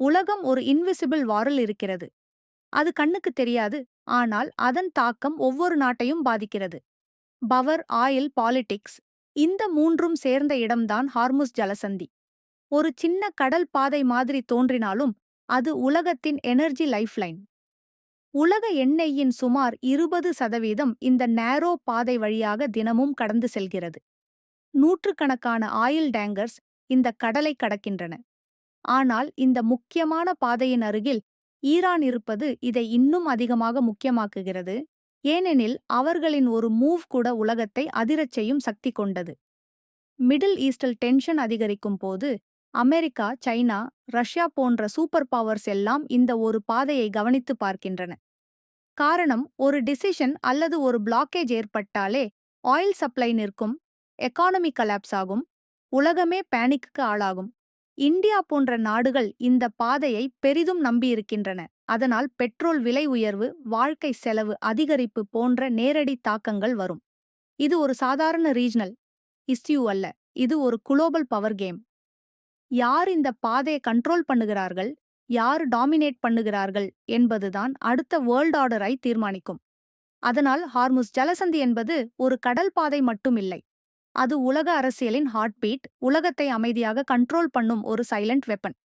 உலகம் ஒரு இன்விசிபிள் வாரில் இருக்கிறது. அது கண்ணுக்கு தெரியாது, ஆனால் அதன் தாக்கம் ஒவ்வொரு நாட்டையும் பாதிக்கிறது. பவர், ஆயில், பாலிடிக்ஸ், இந்த மூன்றும் சேர்ந்த இடம்தான் ஹார்முஸ் ஜலசந்தி. ஒரு சின்ன கடல் பாதை மாதிரி தோன்றினாலும் அது உலகத்தின் எனர்ஜி லைஃப்லைன். உலக எண்ணெயின் சுமார் 20% இந்த நேரோ பாதை வழியாக தினமும் கடந்து செல்கிறது. நூற்றுக்கணக்கான ஆயில் டேங்கர்ஸ் இந்த கடலை கடக்கின்றன. ஆனால் இந்த முக்கியமான பாதையின் அருகில் ஈரான் இருப்பது இதை இன்னும் அதிகமாக முக்கியமாக்குகிறது. ஏனெனில் அவர்களின் ஒரு மூவ் கூட உலகத்தை அதிரச் செய்யும் சக்தி கொண்டது. மிடில் ஈஸ்டில் டென்ஷன் அதிகரிக்கும் போது அமெரிக்கா, சைனா, ரஷ்யா போன்ற சூப்பர் பவர்ஸ் எல்லாம் இந்த ஒரு பாதையை கவனித்து பார்க்கின்றன. காரணம், ஒரு டிசிஷன் அல்லது ஒரு பிளாக்கேஜ் ஏற்பட்டாலே ஆயில் சப்ளை நிற்கும், எக்கானமி கலாப்ஸ் ஆகும், உலகமே பேனிக்கு ஆளாகும். இந்தியா போன்ற நாடுகள் இந்த பாதையை பெரிதும் நம்பியிருக்கின்றன. அதனால் பெட்ரோல் விலை உயர்வு, வாழ்க்கை செலவு அதிகரிப்பு போன்ற நேரடி தாக்கங்கள் வரும். இது ஒரு சாதாரண ரீஜனல் இஸ்யூ அல்ல, இது ஒரு குளோபல் பவர் கேம். யார் இந்த பாதையை கண்ட்ரோல் பண்ணுகிறார்கள், யார் டாமினேட் பண்ணுகிறார்கள் என்பதுதான் அடுத்த வேர்ல்ட் ஆர்டரை தீர்மானிக்கும். அதனால் ஹார்முஸ் ஜலசந்தி என்பது ஒரு கடல் பாதை மட்டுமில்லை. அது உலக அரசியலின் ஹார்ட் பீட், உலகத்தை அமைதியாக கண்ட்ரோல் பண்ணும் ஒரு சைலண்ட் வெப்பன்.